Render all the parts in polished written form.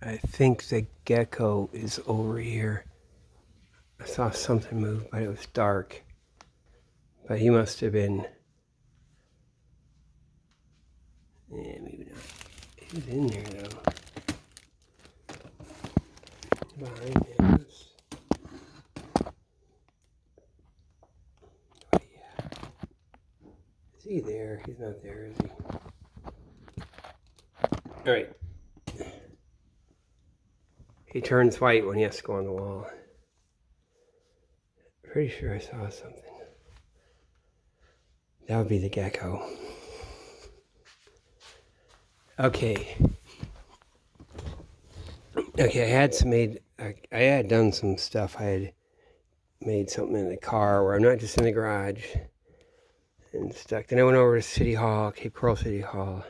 I think the gecko is over here. I saw something move, but it was dark. But he must have been... Yeah, maybe not. He's in there, though. Behind him. Oh, yeah. Is he there? He's not there, is he? All right. He turns white when he has to go on the wall. Pretty sure I saw something. That would be the gecko. Okay. Okay, I had done some stuff. I had made something in the car where I'm not just in the garage and stuck. Then I went over to City Hall, Cape Coral City Hall.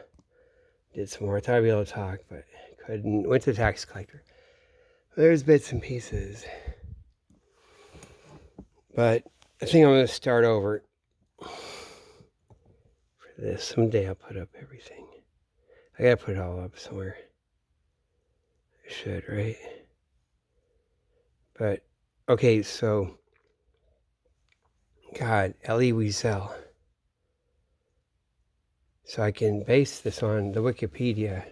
Did some more. I thought I'd be able to talk, but couldn't. Went to the tax collector. There's bits and pieces. But I think I'm going to start over for this. Someday I'll put up everything. I got to put it all up somewhere. I should, right? But, okay, so, God, Elie Wiesel. So I can base this on the Wikipedia.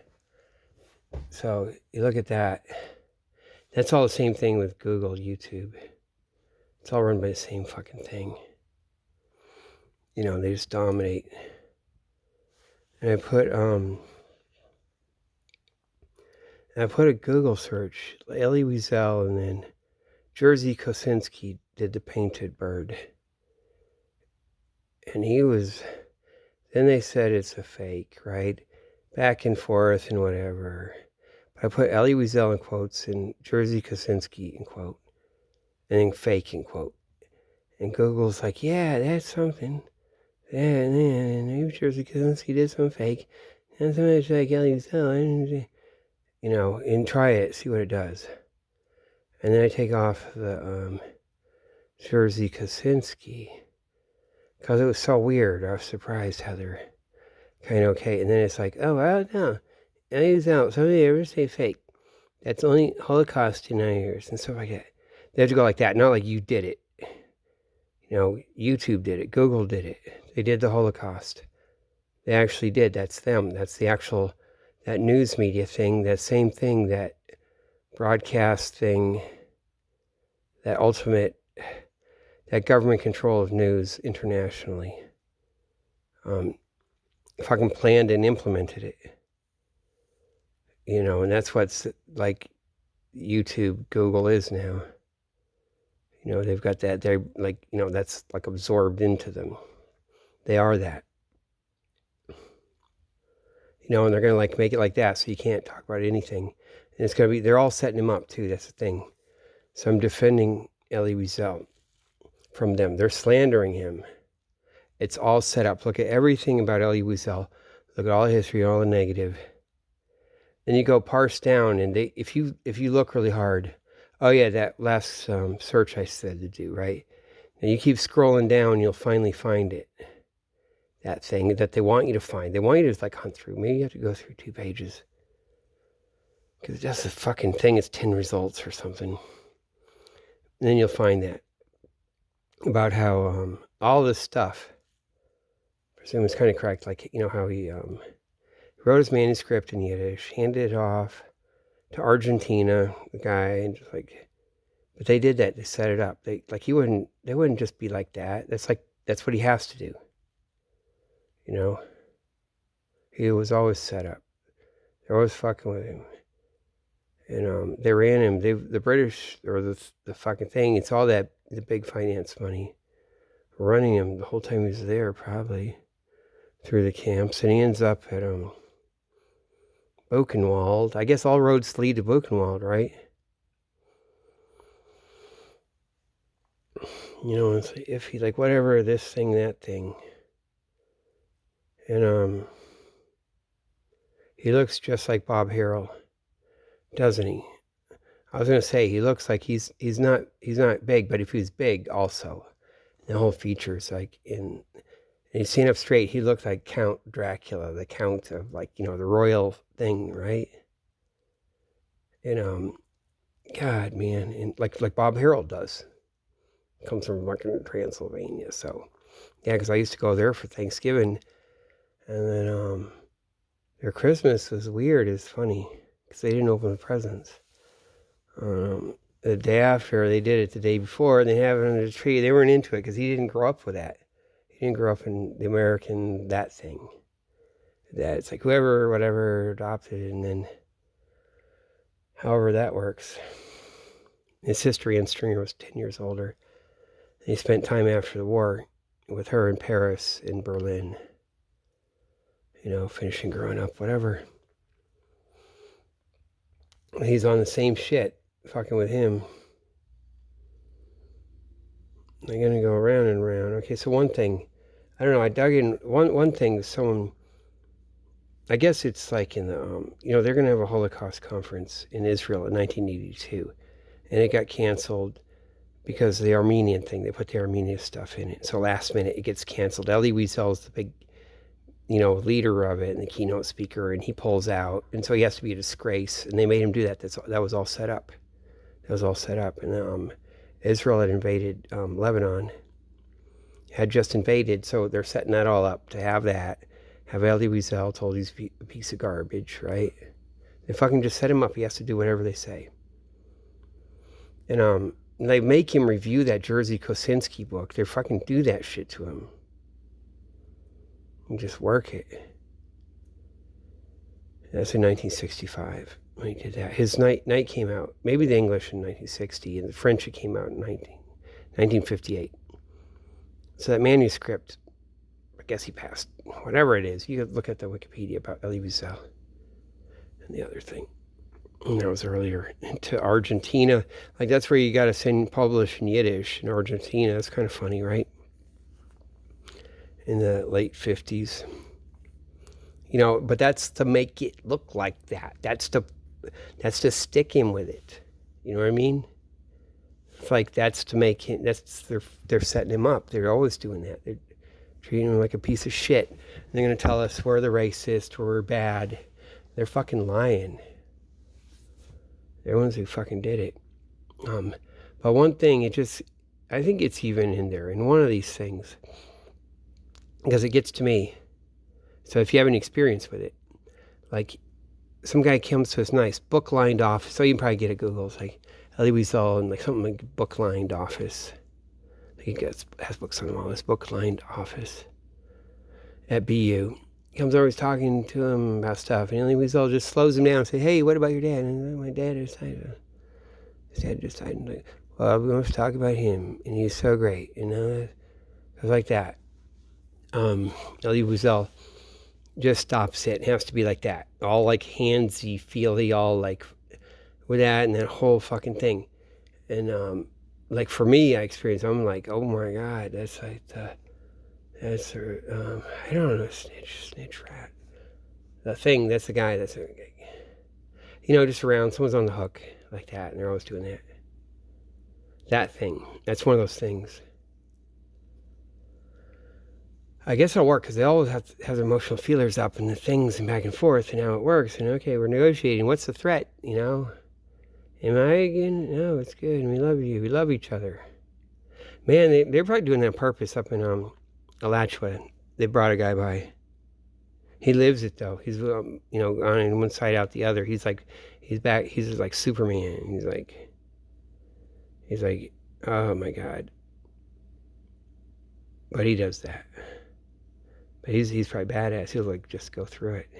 So you look at that. That's all the same thing with Google, YouTube. It's all run by the same fucking thing. You know, they just dominate. And I put a Google search, Elie Wiesel, and then Jerzy Kosinski did the painted bird. And then they said it's a fake, right? Back and forth and whatever. But I put Elie Wiesel in quotes and Jerzy Kosinski in quote. And then fake in quote. And Google's like, yeah, that's something. And then maybe Jerzy Kosinski did some fake. And somebody's like Elie Wiesel, you know, and try it, see what it does. And then I take off the Jerzy Kosinski. Because it was so weird. I was surprised how they're kind of okay. And then it's like, oh, well, no. Elie Wiesel, somebody ever say fake. That's only Holocaust deniers and stuff like that. They have to go like that, not like you did it. You know, YouTube did it. Google did it. They did the Holocaust. They actually did. That's them. That's the actual, that news media thing, that same thing, that broadcast thing, that ultimate, that government control of news internationally. Fucking planned and implemented it. You know, and that's what's like YouTube, Google is now. You know, they've got that, they're like, you know, that's like absorbed into them. They are that. You know, and they're going to like make it like that so you can't talk about anything. And it's going to be, they're all setting him up too, that's the thing. So I'm defending Elie Wiesel from them. They're slandering him. It's all set up. Look at everything about Elie Wiesel. Look at all the history, all the negative. Then you go parse down, and if you look really hard, oh yeah, that last search I said to do, right? And you keep scrolling down, you'll finally find it. That thing that they want you to find. They want you to like hunt through. Maybe you have to go through 2 pages. Because that's the fucking thing. It's 10 results or something. And then you'll find that. About how all this stuff, I presume it's kind of correct, like, you know, how he wrote his manuscript in Yiddish, handed it off to Argentina, the guy, and just like, but they did that. They set it up. They wouldn't just be like that. That's what he has to do. You know, he was always set up. They're always fucking with him. And they ran him. The British, or the fucking thing, it's all that, the big finance money running him the whole time he was there, probably, through the camps. And he ends up at Buchenwald. I guess all roads lead to Buchenwald, right? You know, it's if he, like, whatever, this thing, that thing. And he looks just like Bob Harrell, doesn't he? I was gonna say he looks like he's not big, but if he's big also, the whole features like and you see him up straight, he looked like Count Dracula, the Count of, like, you know, the royal thing, right? And God, man, and like Bob Harold does. Comes from fucking Transylvania, so yeah, because I used to go there for Thanksgiving, and then their Christmas was weird. It's funny because they didn't open the presents. The day after, they did it the day before, and they have it under the tree. They weren't into it because he didn't grow up with that. He didn't grow up in the American that thing. That it's like whoever, whatever, adopted, and then however that works. His sister, Ann Stringer, was 10 years older. He spent time after the war with her in Paris, in Berlin. You know, finishing growing up, whatever. He's on the same shit, fucking with him. They're gonna go around and around. Okay, so one thing, I don't know, I dug in, one thing, someone, I guess it's like in the, you know, they're gonna have a Holocaust conference in Israel in 1982, and it got canceled because of the Armenian thing. They put the Armenian stuff in it. So last minute it gets canceled. Elie Wiesel is the big, you know, leader of it and the keynote speaker, and he pulls out. And so he has to be a disgrace. And they made him do that. That was all set up. That was all set up. And Israel had invaded Lebanon, had just invaded. So they're setting that all up to have that. Have Elie Wiesel told he's a piece of garbage, right? They fucking just set him up. He has to do whatever they say. And they make him review that Jerzy Kosinski book. They fucking do that shit to him. And just work it. That's in 1965 when he did that. His Night came out, maybe the English in 1960, and the French it came out in 1958. So that manuscript, I guess he passed, whatever it is. You could look at the Wikipedia about Elie Wiesel and the other thing. And that was earlier into Argentina. Like that's where you got to publish in Yiddish in Argentina. That's kind of funny, right? In the late 50s. You know, but that's to make it look like that. That's to stick him with it. You know what I mean? It's like that's to make him, they're setting him up. They're always doing that. They're treating him like a piece of shit. And they're going to tell us we're the racist, we're bad. They're fucking lying. They're the ones who fucking did it. But one thing, I think it's even in there, in one of these things, because it gets to me. So if you have any experience with it, like some guy comes to this nice book-lined office, so you can probably get it Google, it's like Elie Wiesel and like something like book-lined office. He has books on the wall, this book-lined office at BU. He comes over, he's talking to him about stuff, and Elie Wiesel just slows him down and says, "Hey, what about your dad?" And my dad decided, like, well, we want to talk about him, and he's so great, you know? It was like that. Elie Wiesel just stops it. It has to be like that. All like handsy, feely, all like with that and that whole fucking thing. And like for me, I experienced, I'm like, oh my God, that's like that's I don't know, snitch rat. The thing, that's the guy that's, you know, just around, someone's on the hook like that, and they're always doing that. That thing, that's one of those things. I guess it'll work because they always have their emotional feelers up and the things and back and forth and how it works. And okay, we're negotiating. What's the threat? You know, am I again? No, it's good. And we love you. We love each other. Man, they're probably doing that on purpose up in Alachua. They brought a guy by. He lives it though. He's you know, on one side out the other. He's like, he's back. He's just like Superman. He's like, oh my God. But he does that. But he's probably badass. He'll like just go through it.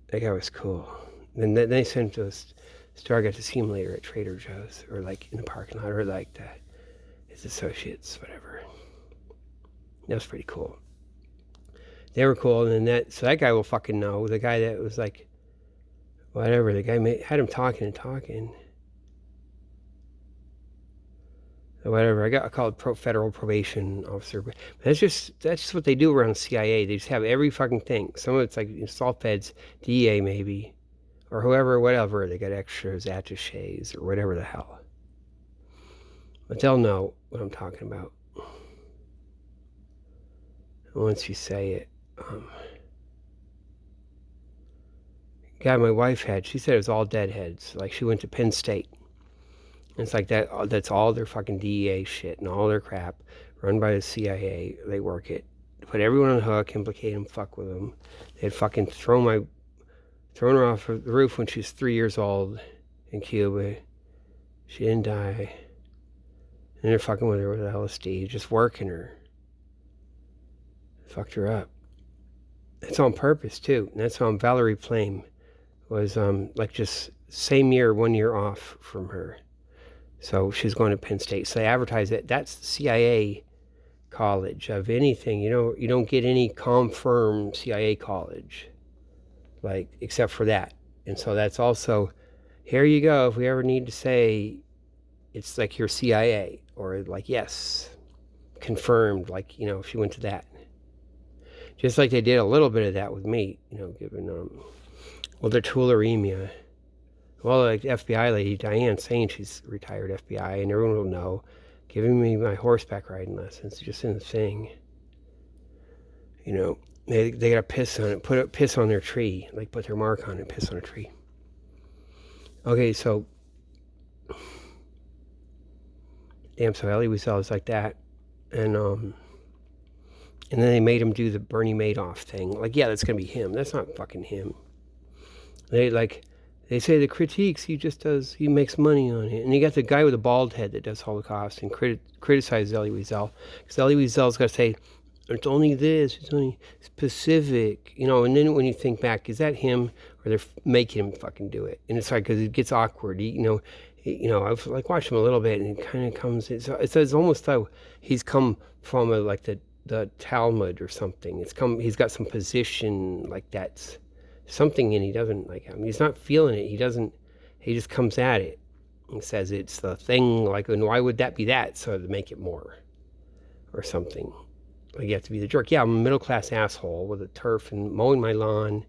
That guy was cool. Then they sent him to a store. I got to see him later at Trader Joe's or like in the parking lot or like his associates, whatever. That was pretty cool. They were cool, and then so that guy will fucking know. The guy that was like, whatever. The guy had him talking. Whatever, I call it federal probation officer, but that's just what they do around the CIA. They just have every fucking thing. Some of it's like salt feds, DEA maybe, or whoever, whatever. They got extras, attaches, or whatever the hell. But they'll know what I'm talking about once you say it. guy my wife had, she said it was all deadheads. Like, she went to Penn State. And it's like that. That's all their fucking DEA shit and all their crap, run by the CIA. They work it, put everyone on the hook, implicate them, fuck with them. They'd fucking thrown her off the roof when she was 3 years old in Cuba. She didn't die. And they're fucking with her with LSD, just working her. Fucked her up. That's on purpose too. And that's how Valerie Plame was like just same year, 1 year off from her. So she's going to Penn State. So they advertise it. That's the CIA college of anything. You don't get any confirmed CIA college, like, except for that. And so that's also, here you go. If we ever need to say it's like your CIA, or like, yes, confirmed, like, if she went to that. Just like they did a little bit of that with me, given, the tularemia. Well, like the FBI lady, Diane, saying she's retired FBI, and everyone will know, giving me my horseback riding lessons, just in the thing. They gotta piss on it, put piss on their tree, like put their mark on it, piss on a tree. Okay, so, damn, so Elie Wiesel was like that, and then they made him do the Bernie Madoff thing. Like, yeah, that's gonna be him. That's not fucking him. They say the critiques, he makes money on it. And you got the guy with the bald head that does Holocaust and criticizes Elie Wiesel. Because Elie Wiesel's got to say, it's only this, it's only specific. And then when you think back, is that him? Or they're making him fucking do it? And it's like, because it gets awkward. I've like watched him a little bit, and it kind of comes, it's almost like he's come from the Talmud or something. He's got some position like that's something, and he doesn't he's not feeling it. He just comes at it and says it's the thing, like, and why would that be that? So to make it more or something. Like, you have to be the jerk. Yeah, I'm a middle class asshole with a turf and mowing my lawn,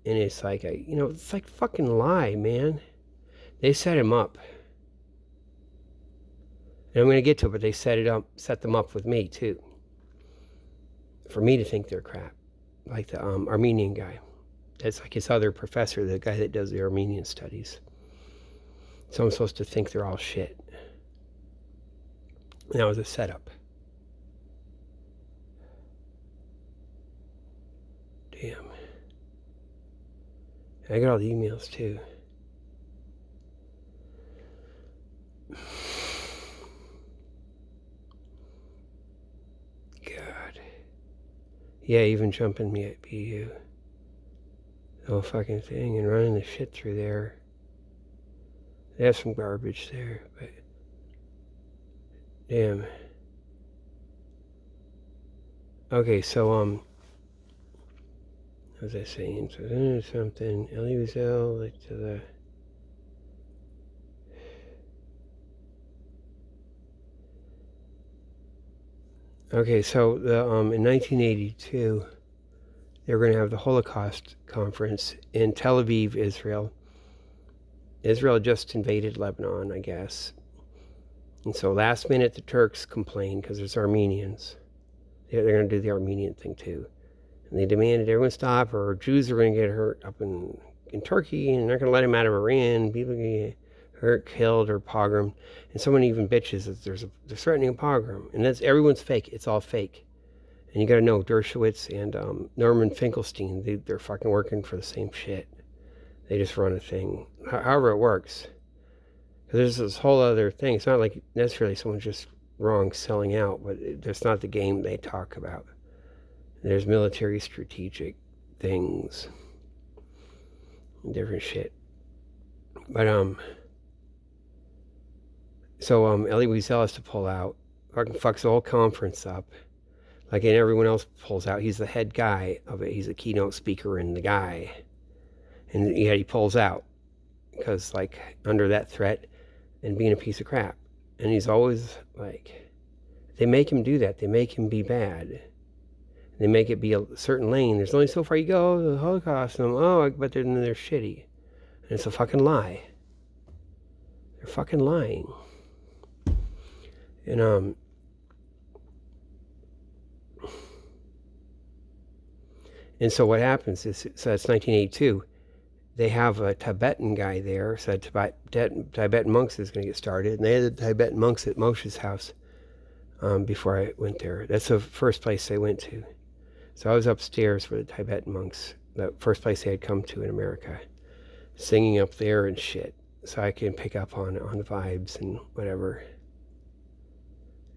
and it's like it's like fucking lie, man. They set him up. And I'm gonna get to it, but they set them up with me too. For me to think they're crap. Like the Armenian guy. That's like his other professor, the guy that does the Armenian studies. So I'm supposed to think they're all shit. And that was a setup. Damn. I got all the emails too. God. Yeah, even jumping me at PU. The whole fucking thing, and running the shit through there. They have some garbage there, but damn. Okay, so what was I saying? So something. Elie Wiesel, like to the. Okay, so in 1982. They were going to have the Holocaust conference in Tel Aviv, Israel. Israel just invaded Lebanon, I guess. And so last minute the Turks complained because there's Armenians. They're going to do the Armenian thing too. And they demanded everyone stop, or Jews are going to get hurt up in Turkey, and they're not going to let them out of Iran. People get hurt, killed, or pogromed. And someone even bitches that they're threatening a pogrom. And everyone's fake. It's all fake. And you got to know, Dershowitz and Norman Finkelstein, they're fucking working for the same shit. They just run a thing. However it works. Because there's this whole other thing. It's not like necessarily someone's just wrong selling out, but that's not the game they talk about. There's military strategic things. Different shit. But, so Elie Wiesel has to pull out. Fucking fucks the whole conference up. Like, and everyone else pulls out. He's the head guy of it. He's a keynote speaker and the guy. And yeah, he pulls out. Because, like, under that threat and being a piece of crap. And he's always, like, they make him do that. They make him be bad. They make it be a certain lane. There's only so far you go, the Holocaust. And but they're shitty. And it's a fucking lie. They're fucking lying. And, and so what happens is, so that's 1982, they have a Tibetan guy there, so Tibetan monks is going to get started, and they had the Tibetan monks at Moshe's house before I went there. That's the first place they went to. So I was upstairs with the Tibetan monks, the first place they had come to in America, singing up there and shit, so I can pick up on the vibes and whatever.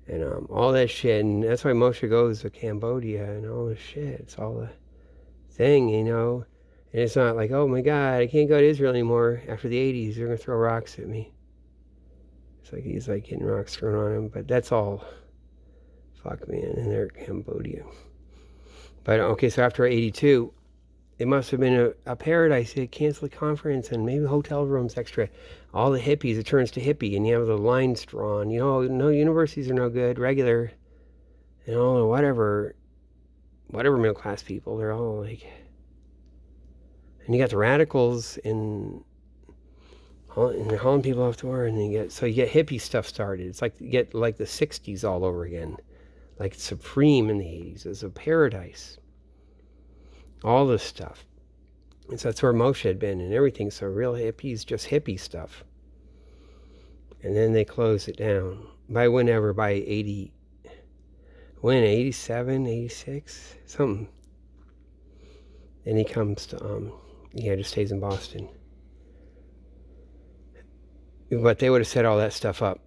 And all that shit, and that's why Moshe goes to Cambodia and all this shit. It's all a thing, you know. And it's not like, oh my God, I can't go to Israel anymore after the 80s. They're going to throw rocks at me. It's like he's like getting rocks thrown on him. But that's all, fuck man, and they're Cambodia. But okay, so after 82, it must have been a paradise. They cancel the conference and maybe hotel rooms extra. All the hippies, it turns to hippie and you have the lines drawn. You know, no universities are no good, regular, and all the whatever middle class people, they're all like, and you got the radicals and they're hauling people off the war, and you get hippie stuff started. It's like you get like the 60s all over again, like supreme in the 80s. It's a paradise. All this stuff. And so that's where Moshe had been and everything. So real hippies, just hippie stuff. And then they closed it down. By 80, 87, 86, something. And he comes to, just stays in Boston. But they would have set all that stuff up.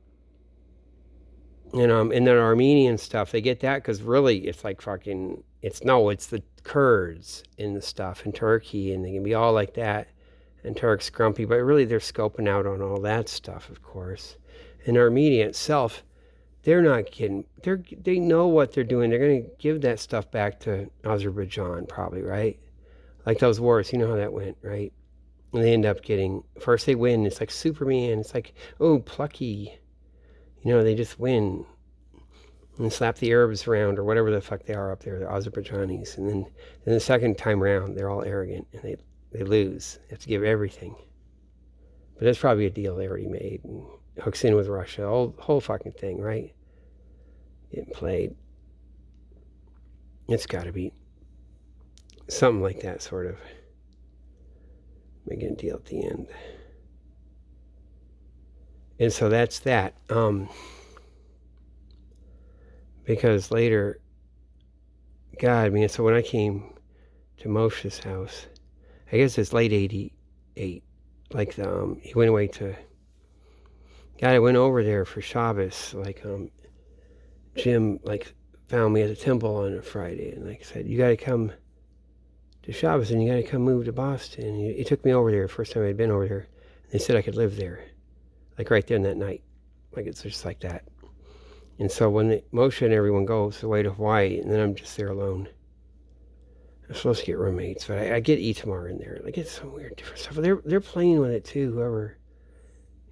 And then Armenian stuff, they get that because really it's like fucking, it's the Kurds in the stuff in Turkey, and they can be all like that, and Turks grumpy, but really they're scoping out on all that stuff, of course. And Armenia itself, they're not kidding. They know what they're doing. They're going to give that stuff back to Azerbaijan, probably, right? Like those wars, you know how that went, right? And they end up getting, first they win, it's like Superman, it's like, oh, plucky. You know, they just win and slap the Arabs around or whatever the fuck they are up there, the Azerbaijanis. And then the second time around, they're all arrogant and they lose. They have to give everything. But that's probably a deal they already made and hooks in with Russia. Whole fucking thing, right? Getting played. It's got to be something like that, sort of. Making a deal at the end. And so that's that. Because later, God, I mean, so when I came to Moshe's house, I guess it's late 88, like he went away to, God, I went over there for Shabbos, like Jim like found me at the temple on a Friday and like said, you got to come to Shabbos and you got to come move to Boston. And he took me over there, first time I'd been over there, and they said I could live there, like right there in that night, like it's just like that. And so when Moshe and everyone goes away to Hawaii, and then I'm just there alone. I'm supposed to get roommates, but I get Itamar in there. Like, it's some weird different stuff. They're playing with it too, whoever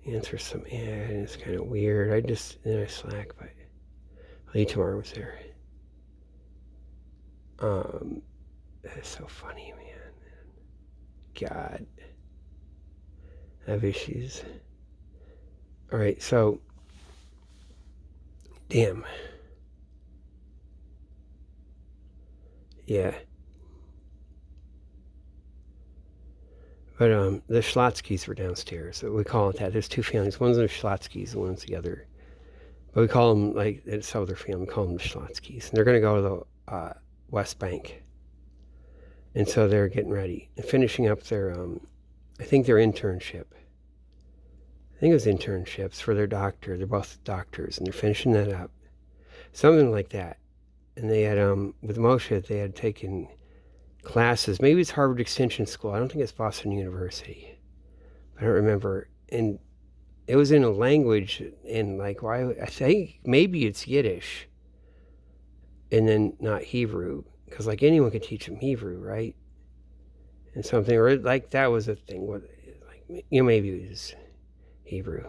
answers some, and it's kind of weird. I slack, but Itamar was there. That's so funny, man. God. I have issues. All right, so damn. Yeah. But the Schlotzkys were downstairs. So we call it that. There's two families. One's the Schlotzkys and one's the other. But we call them, like, it's other family. We call them the Schlotzkys. And they're going to go to the West Bank. And so they're getting ready. And finishing up their, I think their internship. I think it was internships for their doctor. They're both doctors, and they're finishing that up. Something like that. And they had, with Moshe, they had taken classes. Maybe it's Harvard Extension School. I don't think it's Boston University. I don't remember. And it was in a language, and like, I think maybe it's Yiddish. And then not Hebrew. Because like anyone could teach them Hebrew, right? And something, or like that was a thing. Like, you know, maybe it was Hebrew.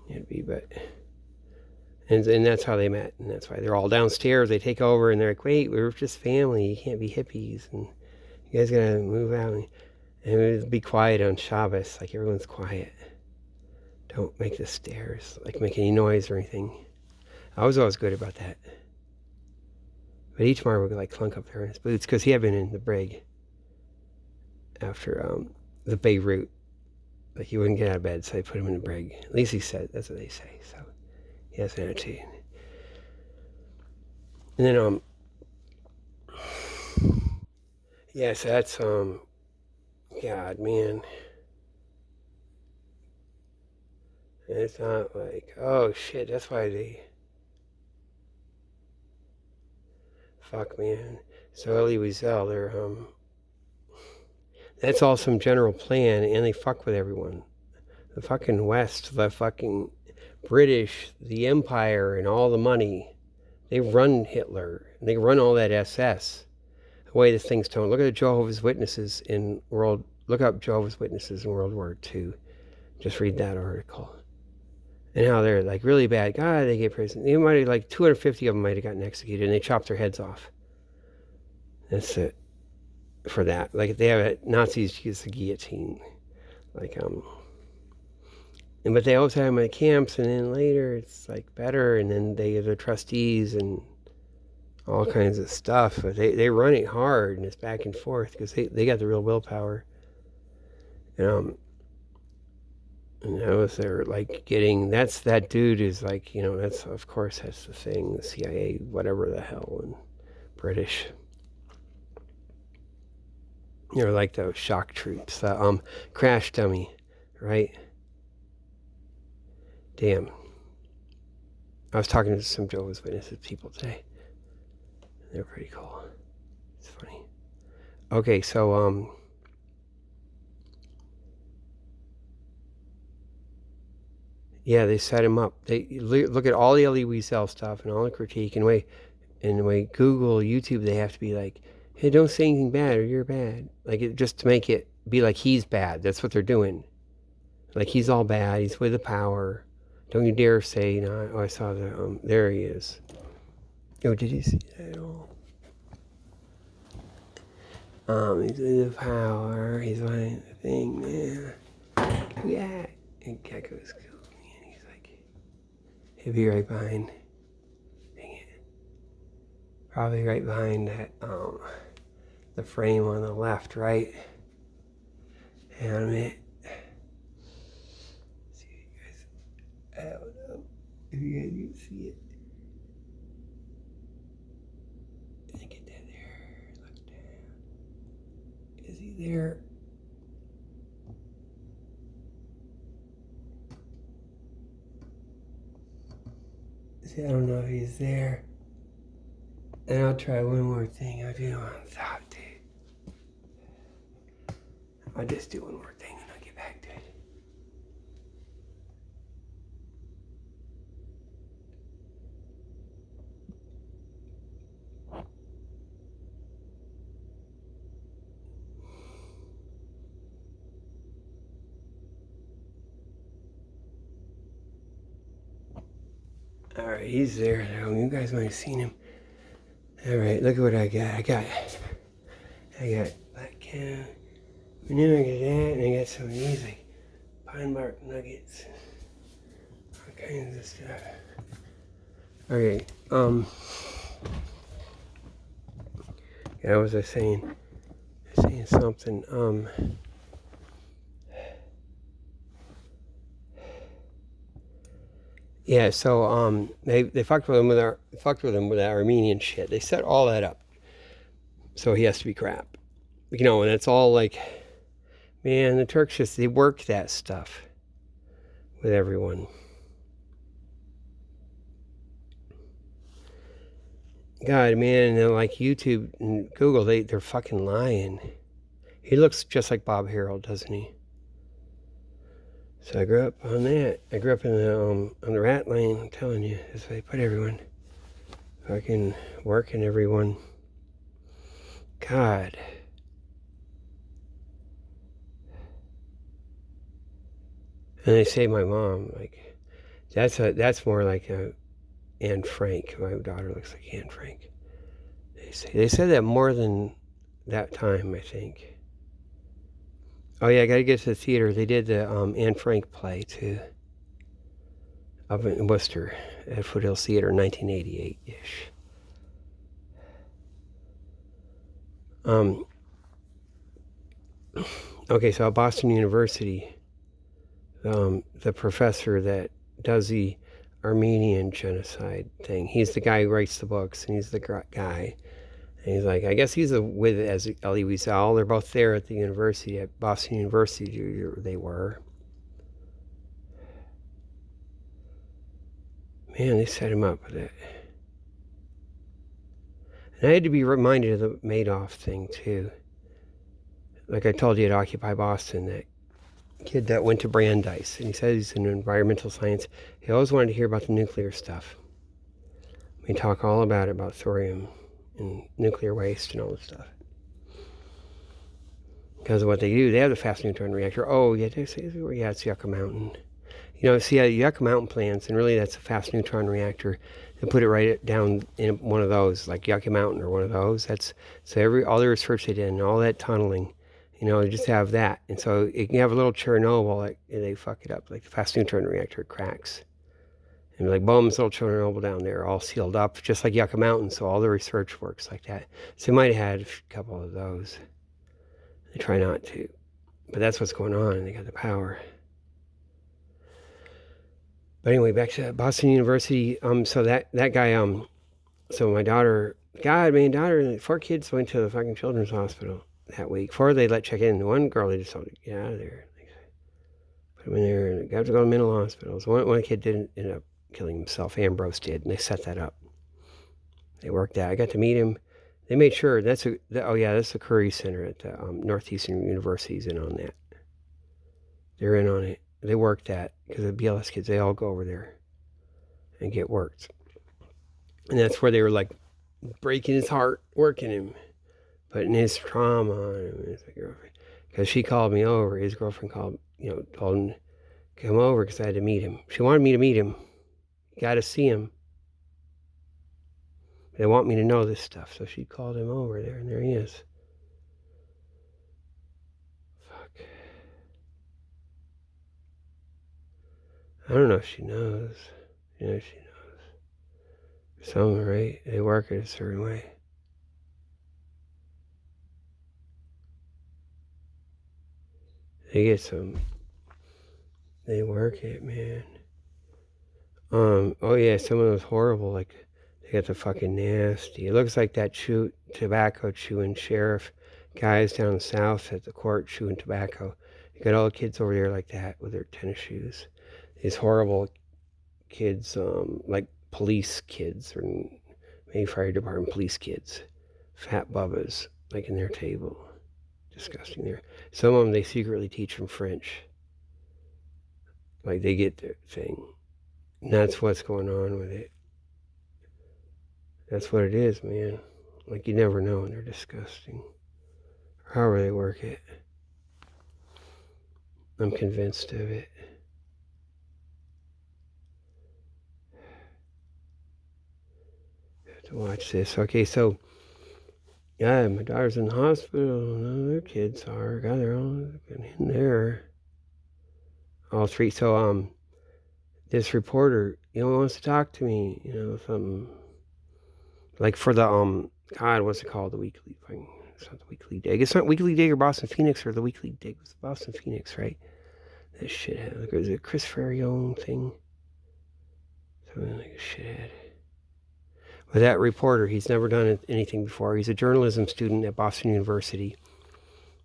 It'd be, but, and that's how they met, and that's why they're all downstairs. They take over, and they're like, wait, we're just family. You can't be hippies, and you guys gotta move out. And it would be quiet on Shabbos, like everyone's quiet. Don't make the stairs, like make any noise or anything. I was always good about that. But Itamar would like clunk up there in his boots, because he had been in the brig. after the Beirut. Like he wouldn't get out of bed, so they put him in the brig. At least he said, that's what they say. So he has an attitude. And then yeah, so that's God, man. And it's not like, oh shit, that's why they fuck, man. So Elie Wiesel, they're that's all some general plan, and they fuck with everyone. The fucking West, the fucking British, the Empire, and all the money. They run Hitler. They run all that SS. The way this thing's toned. Look at the Jehovah's Witnesses in World. Look up Jehovah's Witnesses in World War II. Just read that article. And how they're like really bad. God, they get prison. They might have like 250 of them might have gotten executed, and they chopped their heads off. That's it for that. Like they have Nazis use the guillotine. Like but they always have them at camps, and then later it's like better, and then they are the trustees and all kinds of stuff. But they run it hard, and it's back and forth because they got the real willpower. And that was their like getting. That's that dude is like, that's of course that's the thing. The CIA, whatever the hell, and British. They're like those shock troops. The crash dummy, right? Damn. I was talking to some Jehovah's Witnesses people today. They're pretty cool. It's funny. Okay, so yeah, they set him up. They look at all the Elie Wiesel stuff and all the critique, and way Google, YouTube, they have to be like, hey, don't say anything bad or you're bad. Like just to make it be like he's bad. That's what they're doing. Like he's all bad. He's with the power. Don't you dare say, oh, I saw the, there he is. Oh, did you see that at all? He's with the power. He's behind the thing, man. Yeah. And Gecko's cool, man. He's like, he'll be right behind. Dang it. Probably right behind that, the frame on the left, right? Hang on a minute. I don't know if you guys can see it. Get that there. Look down. Is he there? See, I don't know if he's there. And I'll try one more thing. I'll do it on top, dude. I'll just do one more thing and I'll get back to it. All right, he's there. You guys might have seen him. All right, look at what I got. I got black cow. And then I got that, and I got some of these like pine bark nuggets, all kinds of stuff. Okay, yeah, what was I saying? Saying something. Yeah, so they fucked with him with that Armenian shit. They set all that up, so he has to be crap, and it's all like, man, the Turks they work that stuff with everyone. God, man, and then like YouTube and Google, they're fucking lying. He looks just like Bob Harold, doesn't he? So I grew up on that. I grew up in on the rat lane. I'm telling you, that's why they put everyone. Fucking working everyone. God. And they say my mom, like, that's more like Anne Frank. My daughter looks like Anne Frank. They said that more than that time, I think. Oh yeah, I gotta get to the theater. They did the Anne Frank play too. Up in Worcester at Foothills Theater, 1988-ish. Okay, so at Boston University, the professor that does the Armenian genocide thing, he's the guy who writes the books, and he's the guy. And he's like, I guess he's with it as Elie Wiesel. They're both there at the university, at Boston University, they were. Man, they set him up with it. And I had to be reminded of the Madoff thing, too. Like I told you at Occupy Boston, that kid that went to Brandeis, and he said he's in environmental science. He always wanted to hear about the nuclear stuff. We talk all about thorium and nuclear waste and all this stuff. Because of what they do, they have the fast neutron reactor. Oh, yeah, it's Yucca Mountain. See, Yucca Mountain plants, and really that's a fast neutron reactor. They put it right down in one of those, like Yucca Mountain or one of those. All the research they did and all that tunneling, just have that. And so you can have a little Chernobyl, they fuck it up, like the fast neutron reactor cracks. And like, boom, this little Chernobyl down there, all sealed up, just like Yucca Mountain. So all the research works like that. So they might have had a couple of those. They try not to. But that's what's going on, and they got the power. But anyway, back to Boston University. So that guy, so my daughter, 4 kids went to the fucking children's hospital that week. 4 they let check in. One girl, they just told her, get out of there. Put him in there, and got to go to mental hospitals. One kid didn't end up killing himself. Ambrose did, and they set that up. They worked that. I got to meet him. They made sure that's the Curry Center at the Northeastern University's in on that. They're in on it. They work that because the BLS kids, they all go over there and get worked. And that's where they were like breaking his heart, working him, putting his trauma on him. His girlfriend, because she called me over. His girlfriend told him to come over because I had to meet him. She wanted me to meet him. You got to see him. They want me to know this stuff, so she called him over there, and there he is. Fuck. I don't know if she knows. She knows. Some, right? They work it a certain way. They get some. They work it, man. Oh yeah, some of those horrible, like, they got the fucking nasty. It looks like that tobacco chewing sheriff guys down south at the court chewing tobacco. You got all the kids over there like that with their tennis shoes. These horrible kids, like police kids, or maybe fire department police kids. Fat bubbas, like in their table. Disgusting there. Some of them, they secretly teach them French. Like, they get their thing. And that's what's going on with it. That's what it is, man. Like, you never know, and they're disgusting. However they work it. I'm convinced of it. I have to watch this. Okay, so, yeah, my daughter's in the hospital. None of their kids are. God, they're all in there. All 3. So, this reporter, wants to talk to me, something. Like for the, God, what's it called? The weekly thing. It's not the Weekly Dig. It's not Weekly Dig or Boston Phoenix or the Weekly Dig. It's Boston Phoenix, right? That shithead. Like, is it Chris Ferrione thing? Something like a shithead. But that reporter, he's never done anything before. He's a journalism student at Boston University,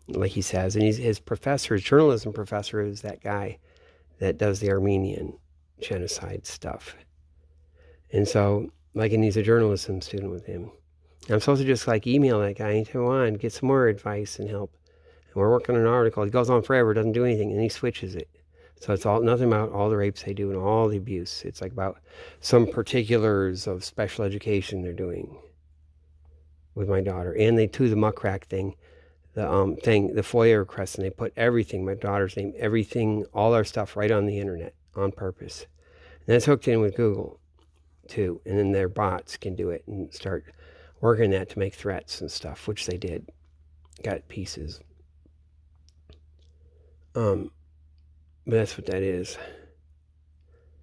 like he says. And his journalism professor, is that guy that does the Armenian genocide stuff. And so, and he's a journalism student with him. I'm supposed to just email that guy and come on, get some more advice and help. And we're working on an article. He goes on forever, doesn't do anything, and he switches it. So it's nothing about all the rapes they do and all the abuse. It's like about some particulars of special education they're doing with my daughter. And they do the muckrack thing, the FOIA request, and they put everything, my daughter's name, everything, all our stuff right on the internet on purpose. And that's hooked in with Google too. And then their bots can do it and start working that to make threats and stuff, which they did. Got pieces. But that's what that is.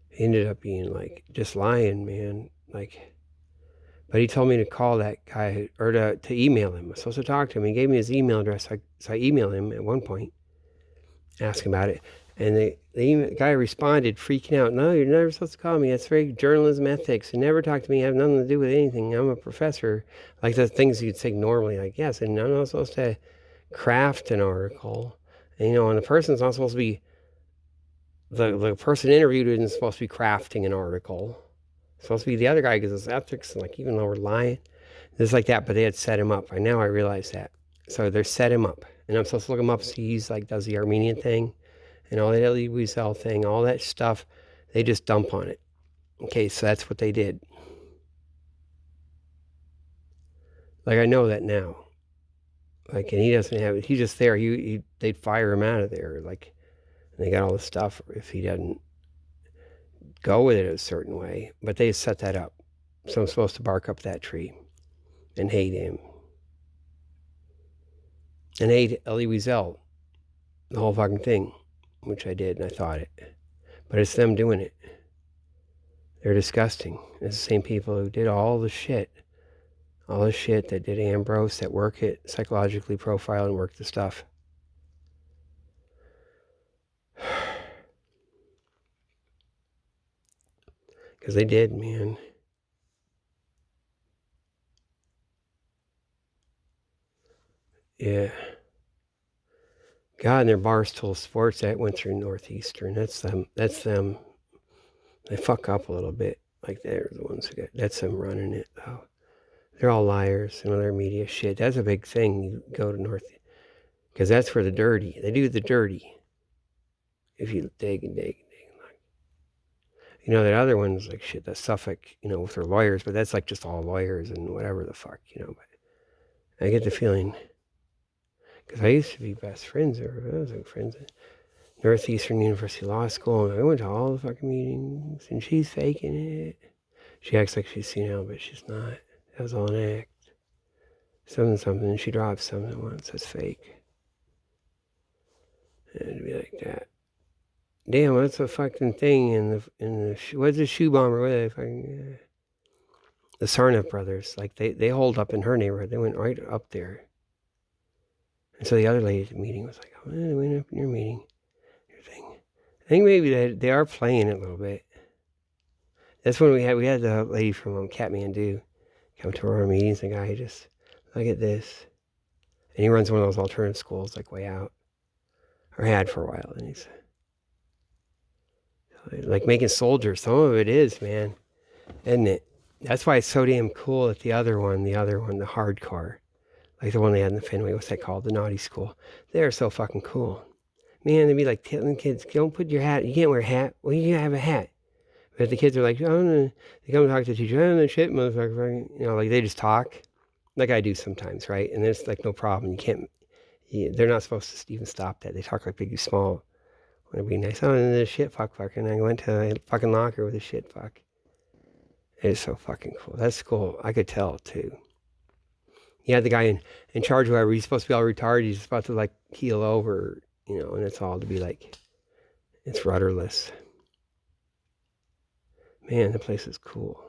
He ended up being just lying, man. But he told me to call that guy, or to email him. I was supposed to talk to him. He gave me his email address. So I emailed him at one point, ask him about it. And the guy responded, freaking out. No, you're never supposed to call me. That's very journalism ethics. And never talk to me. I have nothing to do with anything. I'm a professor. Like the things you'd say normally. Like, yes, and I'm not supposed to craft an article. And, and the person's not supposed to be, the person interviewed isn't supposed to be crafting an article. It's supposed to be the other guy because it's ethics. And like, even though we're lying, it's like that. But they had set him up. Now I realize that. So they're set him up. And I'm supposed to look him up. So he's like, does the Armenian thing. And all that Elie Wiesel thing, all that stuff, they just dump on it. Okay, so that's what they did. Like, I know that now. Like, and he doesn't have it. He's just there. They'd fire him out of there. Like, and they got all the stuff if he doesn't go with it a certain way. But they set that up. So I'm supposed to bark up that tree and hate him. And hate Elie Wiesel. The whole fucking thing. Which I did, and I thought it. But it's them doing it. They're disgusting. It's the same people who did all the shit that did Ambrose, that work it, psychologically profile and work the stuff. Because they did, man. Yeah. God, and their Barstool Sports, that went through Northeastern. That's them. They fuck up a little bit. Like, they're the ones who that's them running it, though. They're all liars and other media shit. That's a big thing. You go to North, because that's where they do the dirty. If you dig and dig and dig. Like, that other one's like shit, that's Suffolk, with their lawyers, but that's like just all lawyers and whatever the fuck, But I get the feeling, because I used to be best friends there. I was like friends at Northeastern University Law School, and I went to all the fucking meetings, and she's faking it. She acts like she's senile, but she's not. That was all an act. Something, and she dropped something once. That's fake. And it'd be like that. Damn, what's the fucking thing in the what's the shoe bomber? What are they fucking? The Sarnoff brothers, like they hold up in her neighborhood. They went right up there. And so the other lady at the meeting was like, "Oh, they went up in your meeting, your thing." I think maybe they are playing it a little bit. That's when we had the lady from Kathmandu come to our meetings. The guy just, look at this, and he runs one of those alternative schools, like way out, or had for a while, and he's like making soldiers. Some of it is, man, isn't it? That's why it's so damn cool at the other one, the hardcore, like the one they had in the Fenway. What's that called? The naughty school. They're so fucking cool, man. They'd be like telling kids, "Don't put your hat. You can't wear a hat. Well, you have a hat." But the kids are like, "Oh, they come talk to the teacher. Oh, no shit, motherfucker." Like they just talk, like I do sometimes, right? And there's like no problem. You can't. They're not supposed to even stop that. They talk like big, small. Want to be nice. Oh, and the shit fuck. And I went to a fucking locker with a shit fuck. It's so fucking cool. That's cool. I could tell too. He had the guy in charge, whoever, he's supposed to be all retarded. He's about to like keel over, and it's all to be like, it's rudderless. Man, the place is cool.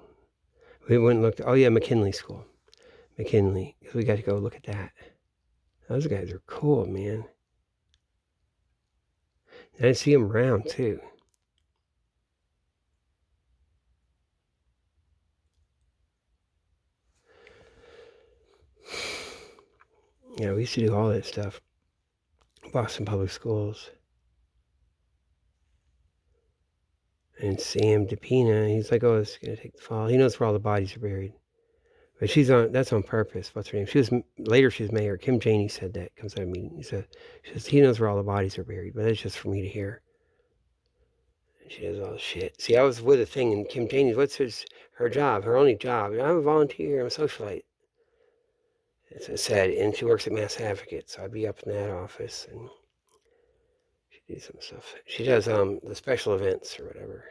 We went and looked. Oh yeah, McKinley School. McKinley. We got to go look at that. Those guys are cool, man. And I see them around too. Yeah, we used to do all that stuff. Boston Public Schools. And Sam DePina, he's like, oh, it's going to take the fall. He knows where all the bodies are buried. But that's on purpose. What's her name? Later she was mayor. Kim Janey said that, comes out of a meeting. He knows where all the bodies are buried, but that's just for me to hear. And she does all the shit. See, I was with a thing, and Kim Janey, what's her job? Her only job. I'm a volunteer. I'm a socialite. It said, and she works at Mass Advocate, so I'd be up in that office, and she do some stuff. She does the special events or whatever,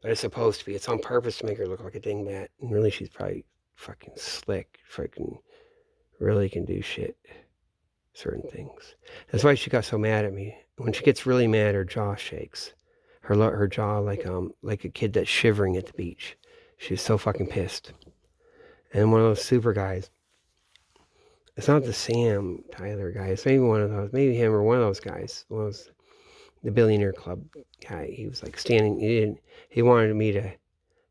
but it's supposed to be. It's on purpose to make her look like a dingbat, and really she's probably fucking slick, freaking really can do shit, certain things. That's why she got so mad at me. When she gets really mad, her jaw shakes. Her jaw like a kid that's shivering at the beach. She's so fucking pissed. and one of those super guys. It's not the Sam Tyler guy. It's maybe one of those. Maybe him or one of those guys. One of those, the Billionaire Club guy. He was like standing. He wanted me to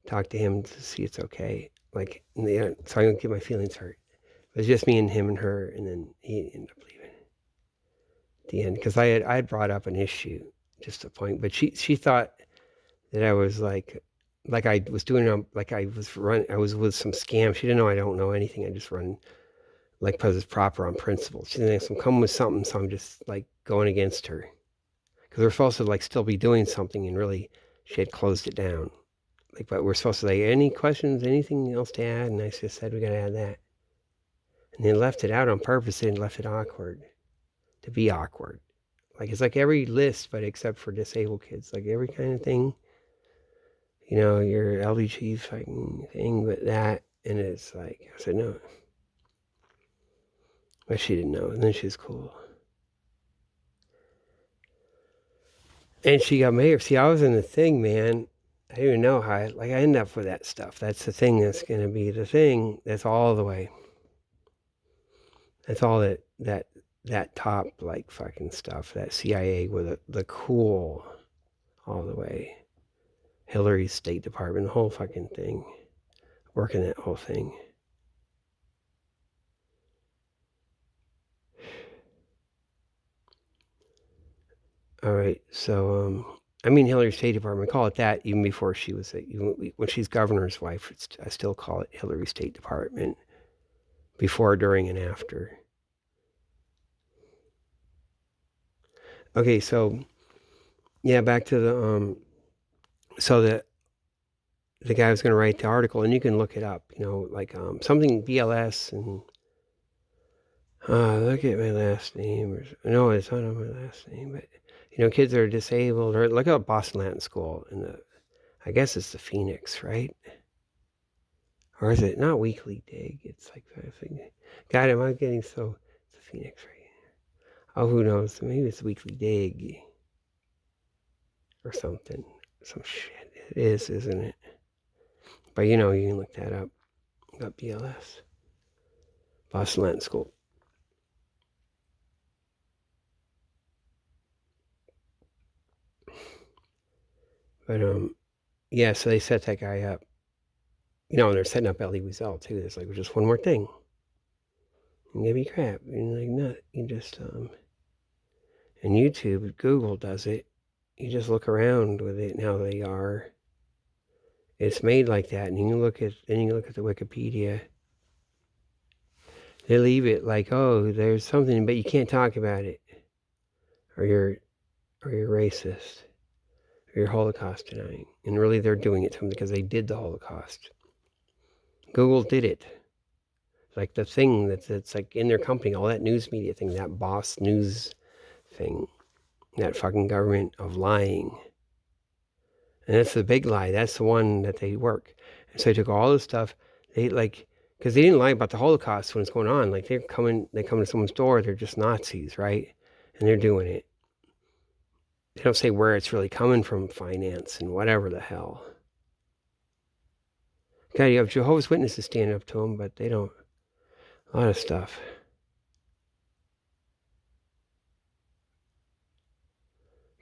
talk to him to see it's okay. Like, so I don't get my feelings hurt. It was just me and him and her, and then he ended up leaving at the end because I had brought up an issue, just a point. But she thought that I was like I was doing like I was with some scam. She didn't know I don't know anything. I just run like because it's proper on principle. She thinks I'm coming with something, so I'm just like going against her because we're supposed to like still be doing something, and really she had closed it down. Like, but we're supposed to say any questions, anything else to add, and I just said we gotta add that, and they left it out on purpose and left it awkward to be awkward. Like it's like every list, but except for disabled kids, like every kind of thing. You know, your LBG fucking thing, but that, and it's like I said no. But she didn't know, and then she's cool. And she got mayor. See, I was in the thing, man. I didn't even know how I end up with that stuff. That's the thing that's going to be the thing. That's all the way. That's all that top, like, fucking stuff. That CIA with the cool all the way. Hillary's State Department, the whole fucking thing. Working that whole thing. All right, so I mean Hillary's State Department. I call it that even before she was when she's governor's wife. I still call it Hillary State Department. Before, during, and after. Okay, so yeah, back to the so the guy was going to write the article, and you can look it up. You know, like something BLS and look at my last name. No, it's not on my last name, but. You know, kids that are disabled, or look at Boston Latin School, I guess it's the Phoenix, right? Or is it not Weekly Dig? It's like, I think, God, am I getting so, it's the Phoenix, right? Oh, who knows? Maybe it's Weekly Dig or something. Some shit. It is, isn't it? But you know, you can look that up. Got BLS. Boston Latin School. But yeah, so they set that guy up. You know, and they're setting up Elie Wiesel too. There's like just one more thing. You give me crap. You're like, no, you just and YouTube, Google does it. You just look around with it and how they are. It's made like that, and you look at the Wikipedia. They leave it like, oh, there's something, but you can't talk about it, or you're racist, or you're Holocaust denying. And really, they're doing it to them because they did the Holocaust. Google did it. Like the thing that's like in their company, all that news media thing, that boss news thing, that fucking government of lying. And that's the big lie. That's the one that they work. And so they took all this stuff. They like, because they didn't lie about the Holocaust when it's going on. Like they come to someone's door. They're just Nazis, right? And they're doing it. They don't say where it's really coming from, finance and whatever the hell. God, you have Jehovah's Witnesses stand up to them, but they don't. A lot of stuff.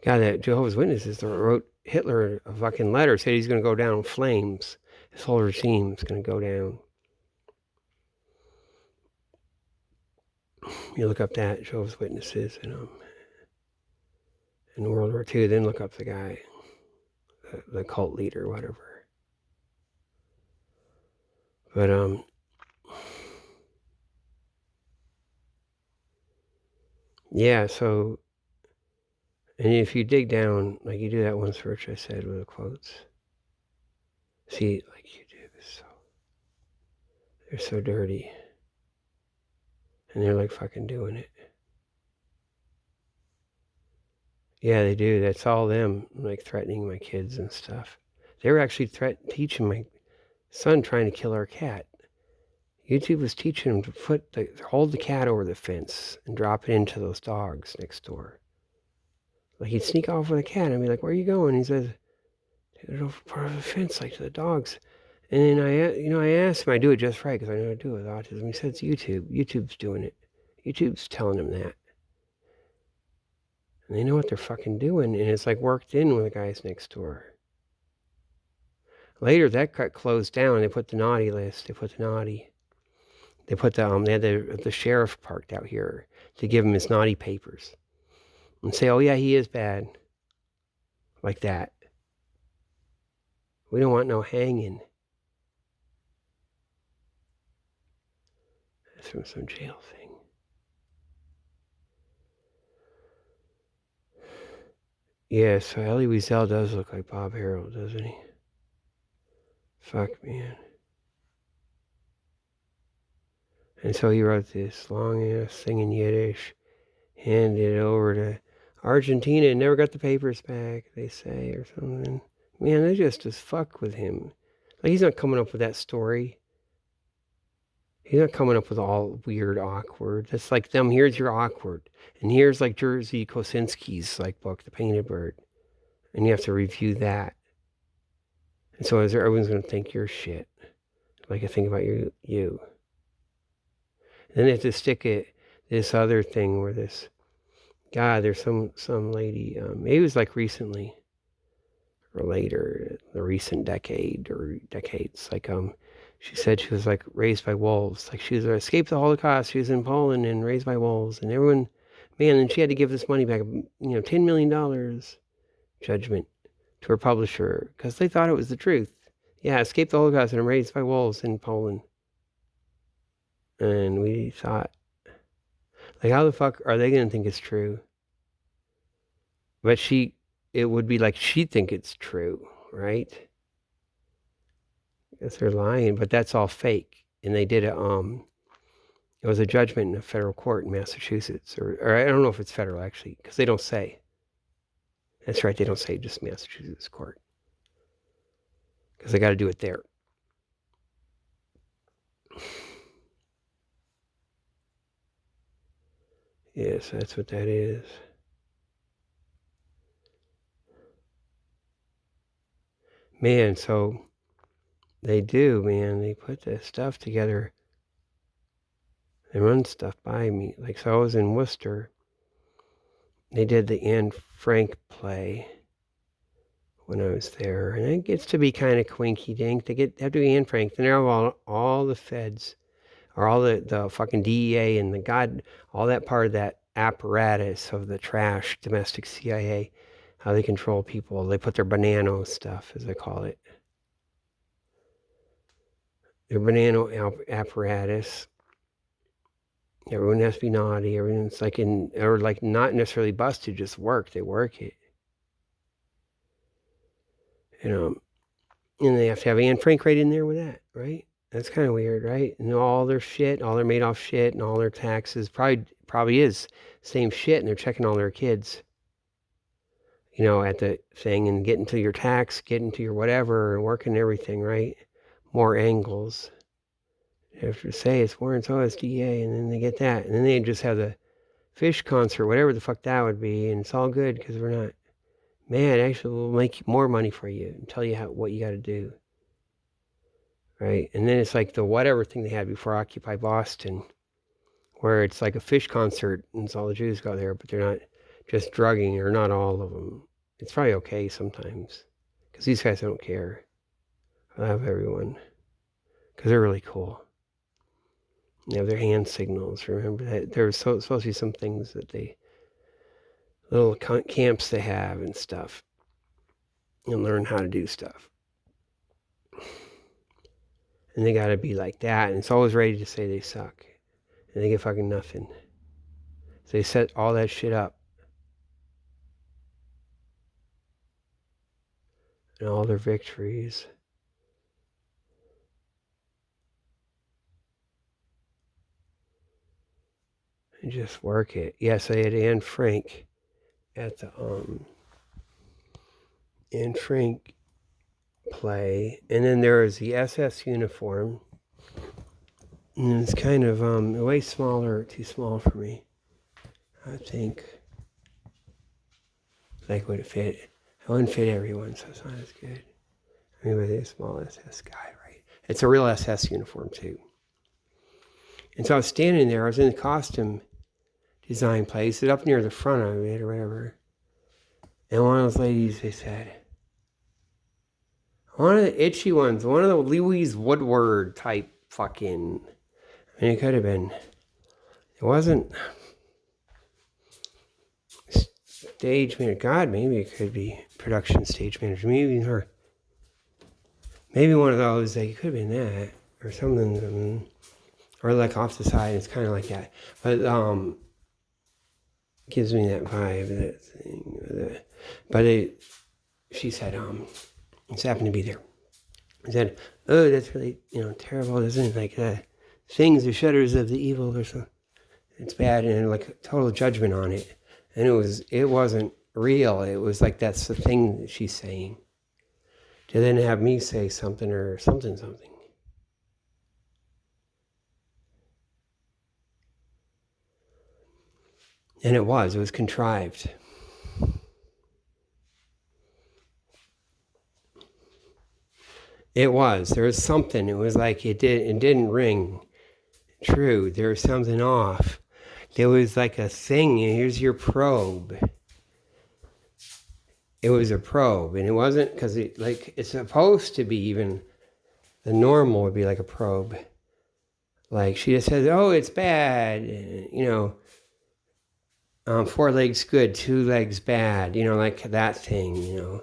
God, that Jehovah's Witnesses wrote Hitler a fucking letter, said he's going to go down in flames. His whole regime's going to go down. You look up that, Jehovah's Witnesses, and in World War II, then look up the guy, the cult leader, whatever. But, yeah, so, and if you dig down, like you do that one search I said with the quotes, see, like YouTube is they're so dirty. And they're like fucking doing it. Yeah, they do. That's all them, like threatening my kids and stuff. They were actually teaching my son trying to kill our cat. YouTube was teaching him to hold the cat over the fence and drop it into those dogs next door. Like he'd sneak off with a cat and I'd be like, where are you going? He says, take it over part of the fence, like to the dogs. And then I asked him, I do it just right because I know how to do it with autism. He said it's YouTube. YouTube's doing it. YouTube's telling him that. And they know what they're fucking doing, and it's like worked in with the guys next door. Later, that got closed down. They put the naughty list. They put the they had the sheriff parked out here to give him his naughty papers and say, oh yeah, he is bad. Like that. We don't want no hanging. That's from some jail thing. Yeah, so Elie Wiesel does look like Bob Harrell, doesn't he? Fuck, man. And so he wrote this long-ass thing in Yiddish, handed it over to Argentina, and never got the papers back, they say, or something. Man, they just fuck with him. Like, he's not coming up with that story. He's not coming up with all weird, awkward. That's like them, here's your awkward. And here's like Jerzy Kosinski's like book, The Painted Bird. And you have to review that. And so everyone's going to think you're shit. Like I think about you. And then they have to stick it, this other thing where this, God, there's some lady, maybe it was like recently or later, the recent decade or decades, like, she said she was like raised by wolves. Like she was escaped the Holocaust. She was in Poland and raised by wolves. And everyone, man, and she had to give this money back, $10 million judgment to her publisher because they thought it was the truth. Yeah, escaped the Holocaust and raised by wolves in Poland. And we thought, like, how the fuck are they going to think it's true? But it would be like she'd think it's true, right? Because they're lying, but that's all fake. And they did it was a judgment in a federal court in Massachusetts, or I don't know if it's federal actually, because they don't say. That's right, they don't say just Massachusetts court. Because they got to do it there. Yes, that's what that is. Man, so they do, man. They put this stuff together. They run stuff by me. Like, so I was in Worcester. They did the Anne Frank play when I was there. And it gets to be kind of quinky dink. They have to do Anne Frank. Then they have all the feds, or all the fucking DEA and all that part of that apparatus of the trash domestic CIA, how they control people. They put their banana stuff, as they call it. Their banana apparatus. Everyone has to be naughty. Everyone's like or like not necessarily busted, just work. They work it. And they have to have Anne Frank right in there with that, right? That's kind of weird, right? And all their shit, all their Madoff shit, and all their taxes probably is same shit, and they're checking all their kids, at the thing, and getting to your tax, getting to your whatever, and working everything, right? More angles. They have to say it's Warren Solis DA, and then they get that, and then they just have the fish concert, whatever the fuck that would be, and it's all good because we're not. Man, actually, we'll make more money for you and tell you what you got to do. Right? And then it's like the whatever thing they had before Occupy Boston, where it's like a fish concert and it's all the Jews go there, but they're not just drugging, or not all of them. It's probably okay sometimes because these guys don't care. I love everyone because they're really cool. They have their hand signals. Remember that there's supposed to be some things that little camps they have and stuff, and learn how to do stuff. And they gotta be like that, and it's always ready to say they suck, and they get fucking nothing. So they set all that shit up, and all their victories. And just work it. Yes, I had Anne Frank at the Anne Frank play, and then there was the SS uniform, and it's kind of way smaller, too small for me. I think like would it fit? It wouldn't fit everyone, so it's not as good. I mean, with a small SS guy, right? It's a real SS uniform too. And so I was standing there. I was in the costume design place, up near the front of it or whatever. And one of those ladies, they said, one of the itchy ones, one of the Louise Woodward type fucking, I mean, it could have been, it wasn't stage manager. God, maybe it could be production stage manager. Maybe her. Maybe one of those, like, it could have been that or something, or like off the side. It's kind of like that, but gives me that vibe, that thing. But she said, just happened to be there. I said, oh, that's really, terrible, isn't it? Like things, the shutters of the evil or something. It's bad, and like total judgment on it. And it wasn't real. It was like, that's the thing that she's saying. To then have me say something or something. And it was contrived. There was something. It was like it didn't ring true. There was something off. There was like a thing, and here's your probe. It was a probe, and it wasn't, because it's supposed to be, even the normal would be like a probe. Like she just says, oh, it's bad, 4 legs good, 2 legs bad, like that thing,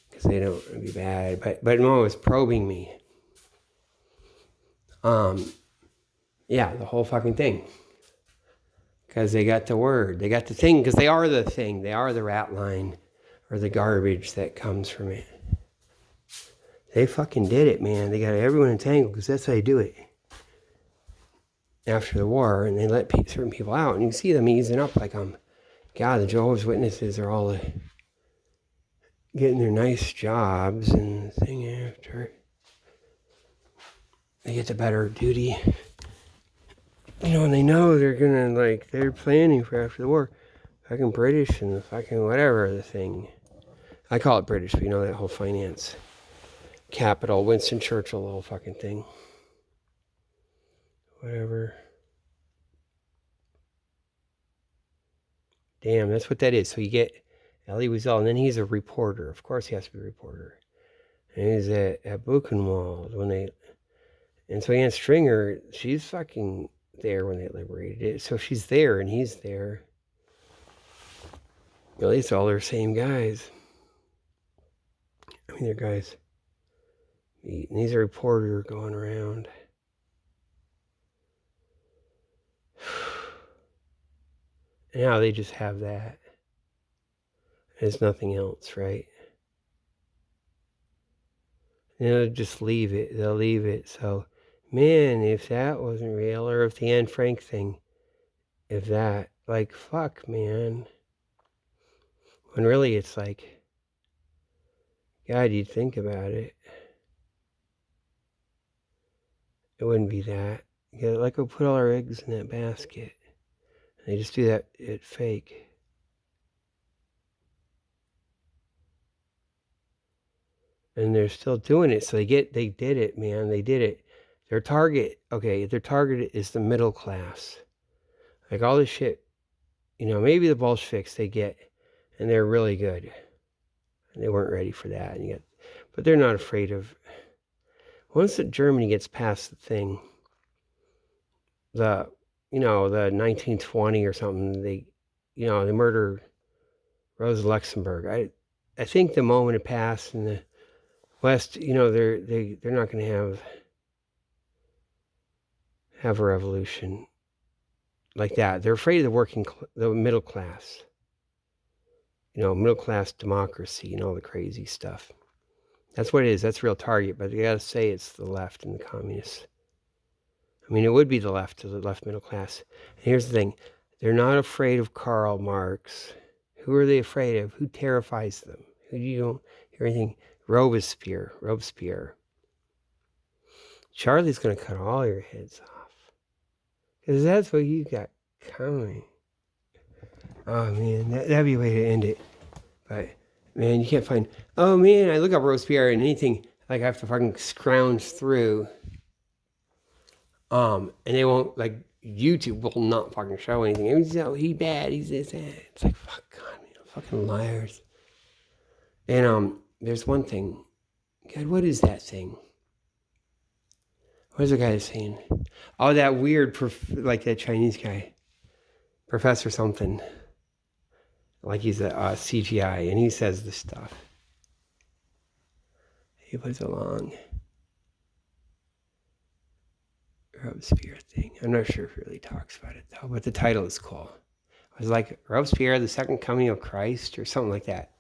because they don't want to be bad. But no, it was probing me. Yeah, the whole fucking thing. Because they got the word, they got the thing, because they are the thing, they are the rat line. Or the garbage that comes from it. They fucking did it, man. They got everyone entangled, because that's how they do it. After the war, and they let certain people out, and you see them easing up like, God, the Jehovah's Witnesses are all getting their nice jobs and thing after. They get the better duty. And they know they're gonna, they're planning for after the war. Fucking British and the fucking whatever the thing. I call it British, but that whole finance capital, Winston Churchill, the whole fucking thing. Whatever. Damn, that's what that is. So you get Elie Wiesel, and then he's a reporter. Of course he has to be a reporter. And he's at Buchenwald and so Ann Stringer, she's fucking there when they liberated it. So she's there and he's there. At least all their same guys. I mean, they're guys. And he's a reporter going around. And now they just have that. There's nothing else, right? And they'll just leave it. They'll leave it. So, man, if that wasn't real, or if the Anne Frank thing, if that, fuck, man. When really it's like, God, you'd think about it. It wouldn't be that. We'll put all our eggs in that basket. And they just do that, it's fake. And they're still doing it. So they did it, man. They did it. Their target is the middle class. Like all this shit, maybe the Bolsheviks they get, and they're really good. And they weren't ready for that. But they're not afraid of, once Germany gets past the thing, the 1920 or something, they murder Rosa Luxemburg. I think the moment it passed in the West, they're not going to have a revolution like that. They're afraid of the middle class. Middle class democracy and all the crazy stuff. That's what it is. That's a real target. But you got to say it's the left and the communists. I mean, it would be the left middle class. And here's the thing. They're not afraid of Karl Marx. Who are they afraid of? Who terrifies them? Who do you don't hear anything? Robespierre. Charlie's going to cut all your heads off. Because that's what you got coming. Oh, man, that'd be a way to end it. But, man, you can't find... Oh, man, I look up Robespierre and anything, I have to fucking scrounge through. And they won't, like, YouTube will not fucking show anything. It was, he bad, he's this, that. It's like, fuck God, fucking liars. And there's one thing. God, what is that thing? What is the guy saying? Oh, that weird, like that Chinese guy. Professor something. Like he's a CGI, and he says this stuff. He puts along Robespierre thing. I'm not sure if he really talks about it, though, but the title is cool. It was like Robespierre, the Second Coming of Christ, or something like that.